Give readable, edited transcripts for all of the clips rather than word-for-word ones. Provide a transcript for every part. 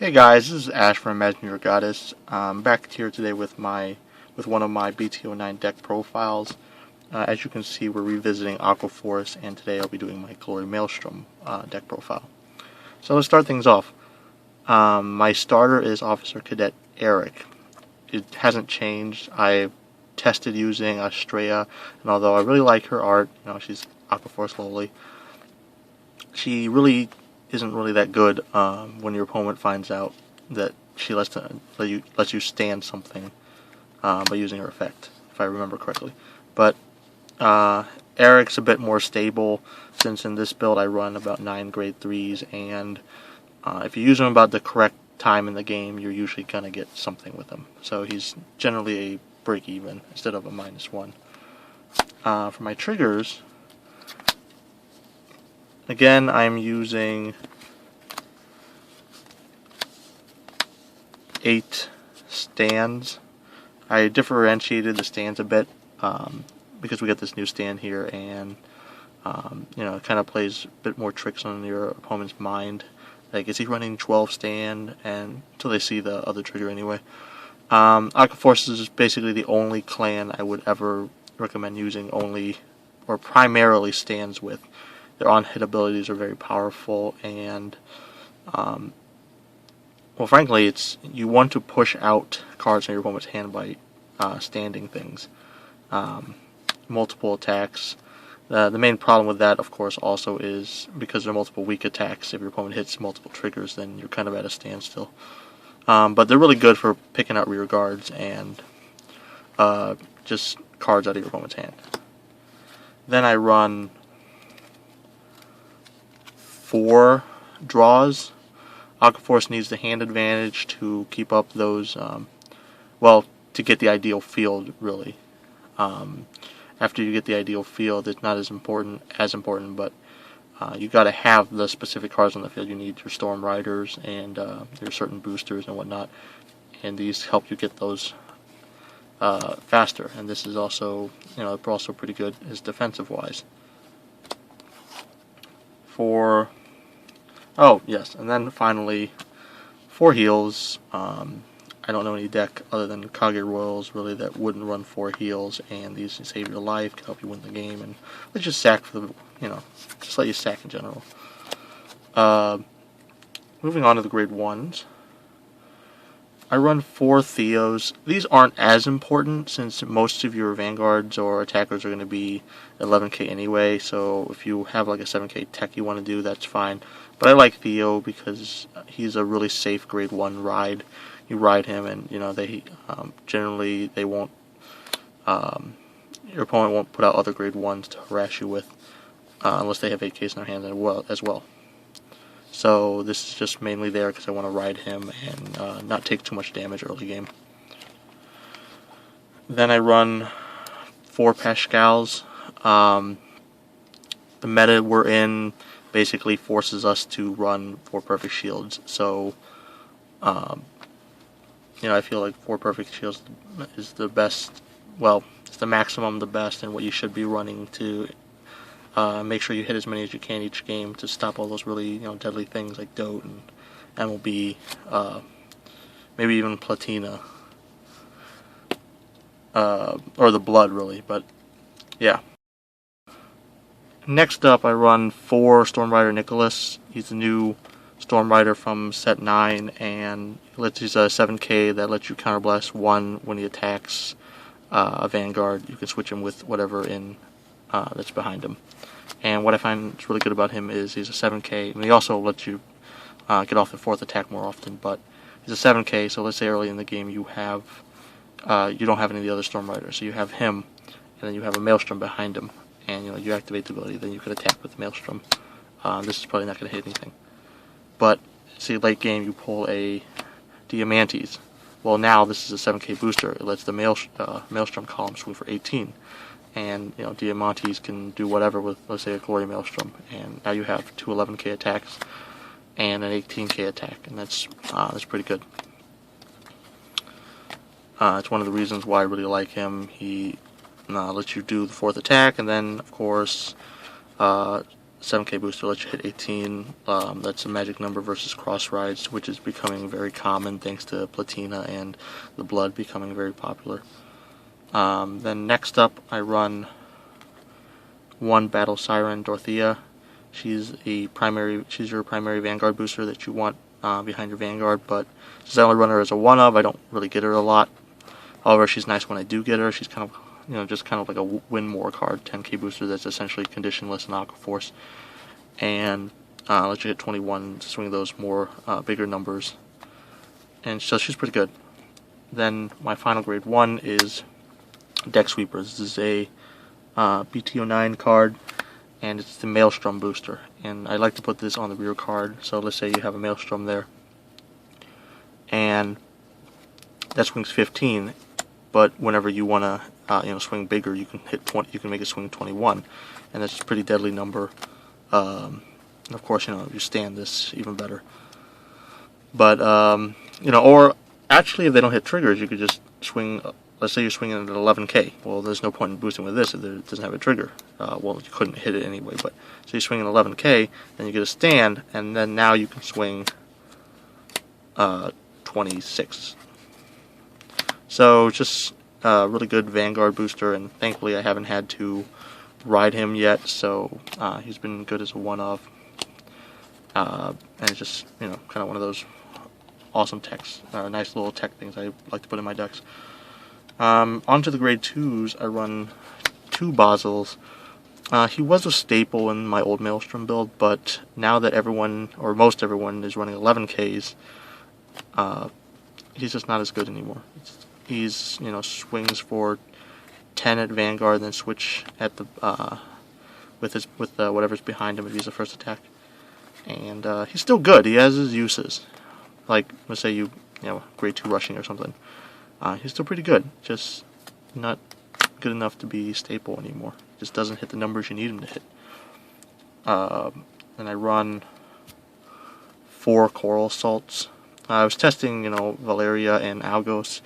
Hey guys, this is Ash from Imagineyourgoddess. Back here today with one of my BT09 deck profiles. As you can see, we're revisiting Aqua, and today I'll be doing my Glory Maelstrom deck profile. So let's start things off. My starter is Officer Cadet Eric. It hasn't changed. I've tested using Estrella, and although I really like her art, she's Aqua slowly. She really isn't really that good when your opponent finds out that she lets you stand something by using her effect, if I remember correctly. But Eric's a bit more stable, since in this build I run about 9 grade 3s, and if you use him about the correct time in the game, you're usually going to get something with him. So he's generally a break-even instead of a -1. For my triggers, again, I'm using 8 stands. I differentiated the stands a bit because we got this new stand here, and it kind of plays a bit more tricks on your opponent's mind. Like, is he running 12 stand? And until they see the other trigger anyway. Aqua is basically the only clan I would ever recommend using only or primarily stands with. Their on-hit abilities are very powerful, and well, frankly, you want to push out cards in your opponent's hand by standing things. Multiple attacks. The main problem with that, of course, also is because there are multiple weak attacks. If your opponent hits multiple triggers, then you're kind of at a standstill. But they're really good for picking out rear guards and just cards out of your opponent's hand. Then I run 4 draws. Aqua needs the hand advantage to keep up those, to get the ideal field, really. After you get the ideal field, it's not as important, but you got to have the specific cards on the field. You need your Storm Riders and your certain boosters and whatnot, and these help you get those faster. And this is also, also pretty good as defensive-wise. Oh, yes, and then finally, 4 heals. I don't know any deck other than Kage Royals, really, that wouldn't run 4 heals, and these save your life, can help you win the game, and let's just sack for the, just let you sack in general. Moving on to the grade 1s. I run 4 Theos. These aren't as important, since most of your Vanguards or attackers are going to be 11k anyway, so if you have like a 7k tech you want to do, that's fine. But I like Theo because he's a really safe grade 1 ride. You ride him, and they generally they won't. Your opponent won't put out other grade 1s to harass you with, unless they have 8Ks in their hands as well. So this is just mainly there because I want to ride him and not take too much damage early game. Then I run 4 Pascals. The meta we're in basically forces us to run 4 perfect shields. So, I feel like 4 perfect shields is the best. Well, it's the maximum, the best, and what you should be running to make sure you hit as many as you can each game to stop all those really deadly things like Dote and MLB, maybe even Platina, or the Blood, really. But yeah. Next up, I run 4 Stormrider Nicholas. He's the new Stormrider from set 9, and he's a 7k that lets you counterblast 1 when he attacks a Vanguard. You can switch him with whatever in that's behind him. And what I find is really good about him is he's a 7k, and he also lets you get off the 4th attack more often. But he's a 7k, so let's say early in the game you don't have any of the other Stormriders, so you have him, and then you have a Maelstrom behind him. And you activate the ability, then you can attack with the Maelstrom. This is probably not going to hit anything. But, see, late game you pull a Diamantes. Well, now this is a 7k booster. It lets the Maelstrom column swing for 18. And, Diamantes can do whatever with, let's say, a Glory Maelstrom. And now you have 2 11k attacks and an 18k attack. And that's pretty good. It's one of the reasons why I really like him. He lets you do the 4th attack, and then, of course, 7K booster lets you hit 18. That's a magic number versus cross rides, which is becoming very common thanks to Platina and the Blood becoming very popular. Then next up, I run 1 Battle Siren Dorothea. She's your primary Vanguard booster that you want behind your Vanguard, but since I only run her as a 1-of, I don't really get her a lot. However, she's nice when I do get her. She's kind of, just kind of like a win more card, 10K booster that's essentially conditionless in Aqua Force, and lets you hit 21 to swing those more bigger numbers, and so she's pretty good. Then my final grade 1 is Deck Sweepers. This is a BTO9 card, and it's the Maelstrom booster, and I like to put this on the rear card. So let's say you have a Maelstrom there, and that swings 15. But whenever you want to, swing bigger, you can hit 20. You can make it swing 21, and that's a pretty deadly number. And of course, if you stand this, even better. But or actually, if they don't hit triggers, you could just swing. Let's say you're swinging at 11K. Well, there's no point in boosting with this if it doesn't have a trigger. Well, you couldn't hit it anyway. But so you're swinging 11K, then you get a stand, and then now you can swing 26. So just a really good Vanguard booster, and thankfully I haven't had to ride him yet, so he's been good as a 1-of. And it's just, kind of one of those awesome techs, nice little tech things I like to put in my decks. Onto the grade 2s, I run 2 Basils. He was a staple in my old Maelstrom build, but now that everyone, or most everyone, is running 11Ks, he's just not as good anymore. He's, swings for 10 at Vanguard, then switch at the with whatever's behind him if he's a first attack, and he's still good. He has his uses, like let's say you grade 2 rushing or something. He's still pretty good, just not good enough to be staple anymore. Just doesn't hit the numbers you need him to hit. And I run 4 Coral Salts. I was testing, Valeria and Algos,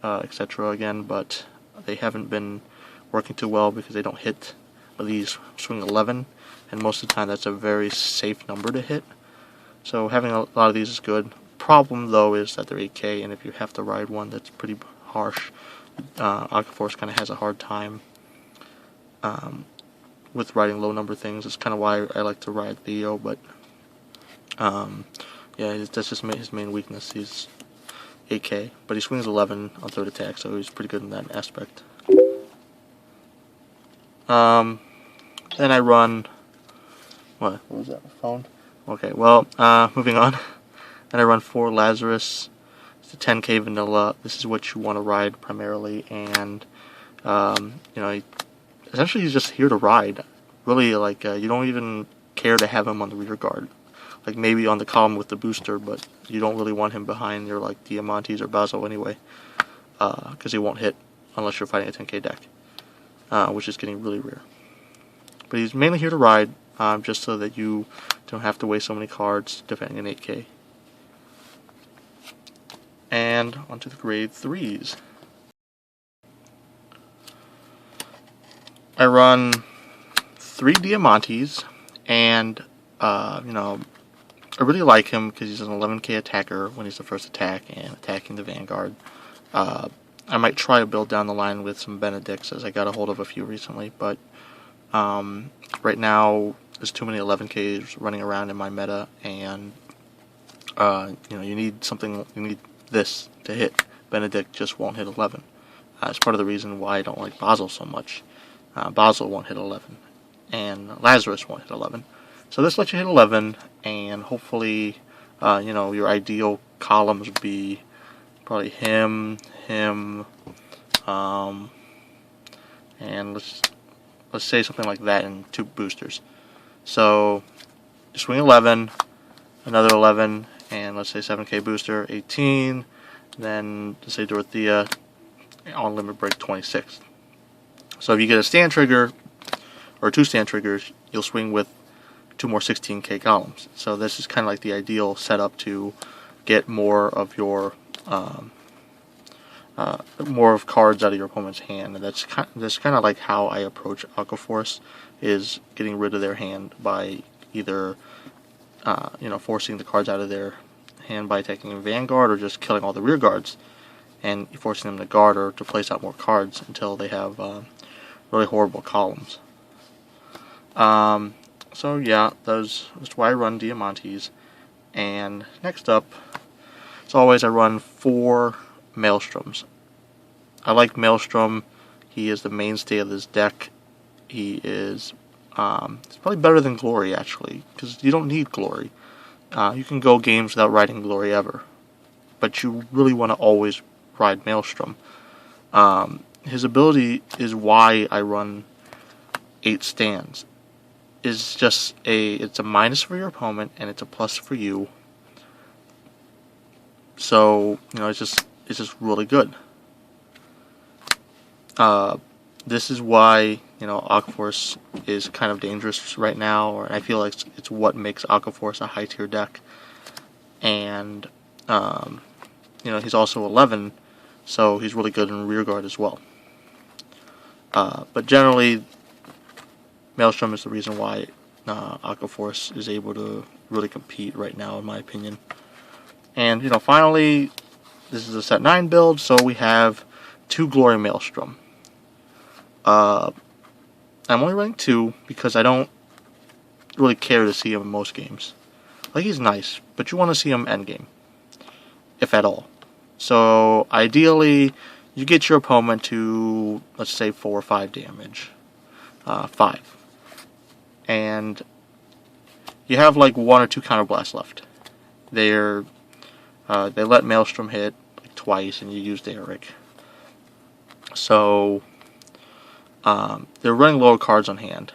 etc. again, but they haven't been working too well because they don't hit these swing 11, and most of the time that's a very safe number to hit. So having a lot of these is good. Problem though is that they're 8K, and if you have to ride one, that's pretty harsh. Aqua Force kind of has a hard time with riding low number things. It's kind of why I like to ride Theo, but yeah, that's just his main weakness. He's 8K, but he swings 11 on 3rd attack, so he's pretty good in that aspect. Then I run... What was that, my phone? Okay, well, moving on. Then I run 4 Lazarus. It's a 10K vanilla. This is what you want to ride primarily, and, essentially he's just here to ride. Really, like, you don't even care to have him on the rear guard. Like, maybe on the column with the booster, but you don't really want him behind your, like, Diamantes or Basil anyway, because he won't hit unless you're fighting a 10K deck, which is getting really rare. But he's mainly here to ride, just so that you don't have to waste so many cards defending an 8K. And onto the grade 3s. I run 3 Diamantes, and, I really like him because he's an 11K attacker when he's the first attack and attacking the Vanguard. I might try a build down the line with some Benedicts, as I got a hold of a few recently, but right now there's too many 11Ks running around in my meta, and you need this to hit. Benedict just won't hit 11. It's part of the reason why I don't like Basil so much. Basil won't hit 11, and Lazarus won't hit 11. So this lets you hit 11, and hopefully, your ideal columns would be probably him, and let's say something like that in 2 boosters. So you swing 11, another 11, and let's say 7K booster, 18, then let's say Dorothea on limit break 26. So if you get a stand trigger, or 2 stand triggers, you'll swing with 2 more 16K columns. So this is kind of like the ideal setup to get more of your more of cards out of your opponent's hand, and that's kind of like how I approach Aqua Force, is getting rid of their hand by either forcing the cards out of their hand by taking a Vanguard, or just killing all the rear guards and forcing them to guard or to place out more cards until they have really horrible columns. So yeah, that's why I run Diamantes. And next up, as always, I run 4 Maelstroms. I like Maelstrom. He is the mainstay of this deck. He is it's probably better than Glory, actually, because you don't need Glory. You can go games without riding Glory ever, but you really want to always ride Maelstrom. His ability is why I run 8 stands. It's a minus for your opponent and it's a plus for you. So it's just really good. This is why Aqua Force is kind of dangerous right now, or I feel like it's what makes Aqua Force a high tier deck. And he's also 11, so he's really good in rear guard as well. But generally, Maelstrom is the reason why Aqua Force is able to really compete right now, in my opinion. And finally, this is a set 9 build, so we have 2 Glory Maelstrom. I'm only running 2 because I don't really care to see him in most games. Like, he's nice, but you want to see him endgame, if at all. So ideally, you get your opponent to, let's say, 4 or 5 damage. 5. And you have like 1 or 2 counterblasts left. They let Maelstrom hit like twice, and you used Eric. So they're running lower cards on hand.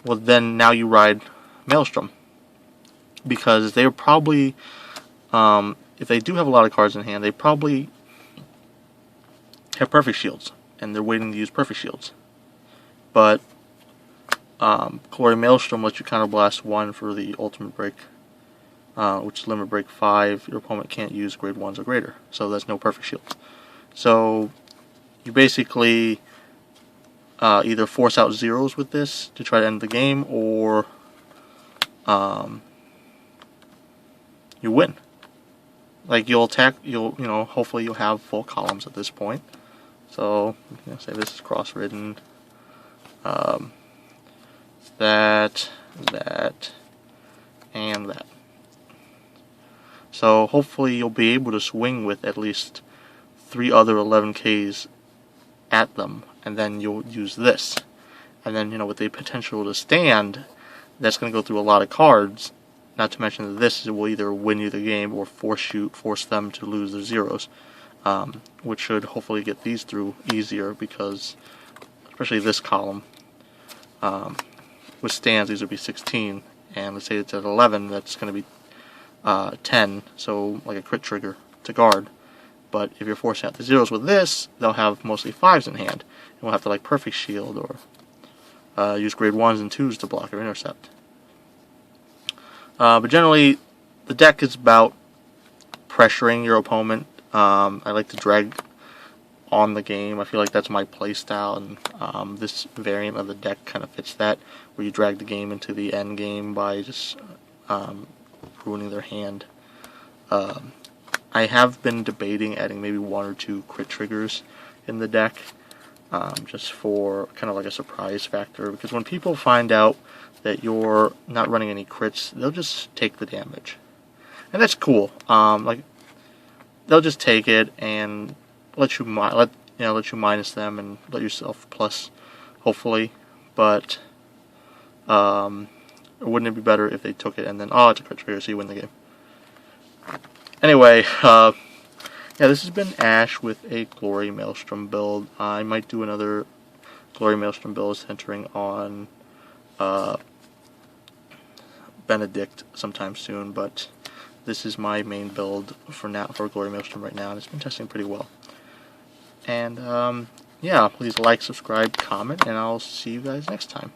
Well, then now you ride Maelstrom, because they're probably, if they do have a lot of cards in hand, they probably have perfect shields, and they're waiting to use perfect shields. But Glory Maelstrom lets you counterblast 1 for the ultimate break, which is limit break 5. Your opponent can't use grade 1s or greater, so that's no perfect shields. So you basically either force out zeros with this to try to end the game, or you win. Like, you'll attack, hopefully you'll have full columns at this point. So say this is cross-ridden. That, and that. So hopefully you'll be able to swing with at least 3 other 11Ks at them, and then you'll use this. And then, with the potential to stand, that's going to go through a lot of cards, not to mention that this will either win you the game or force them to lose their zeros, which should hopefully get these through easier, because especially this column, with stands, these would be 16, and let's say it's at 11, that's going to be 10, so like a crit trigger to guard. But if you're forcing out the zeros with this, they'll have mostly 5s in hand, and we'll have to like perfect shield or use grade 1s and 2s to block or intercept. But generally, the deck is about pressuring your opponent. I like to drag on the game. I feel like that's my playstyle, and this variant of the deck kind of fits that, where you drag the game into the end game by just ruining their hand. I have been debating adding maybe 1 or 2 crit triggers in the deck, just for kind of like a surprise factor, because when people find out that you're not running any crits, they'll just take the damage, and that's cool. Like, they'll just take it and let you minus them and let yourself plus, hopefully. But wouldn't it be better if they took it and then, oh, it's a crit trigger, so you win the game? Anyway, yeah, this has been Ash with a Glory Maelstrom build. I might do another Glory Maelstrom build centering on Benedict sometime soon, but this is my main build for now for Glory Maelstrom right now, and it's been testing pretty well. And yeah, please like, subscribe, comment, and I'll see you guys next time.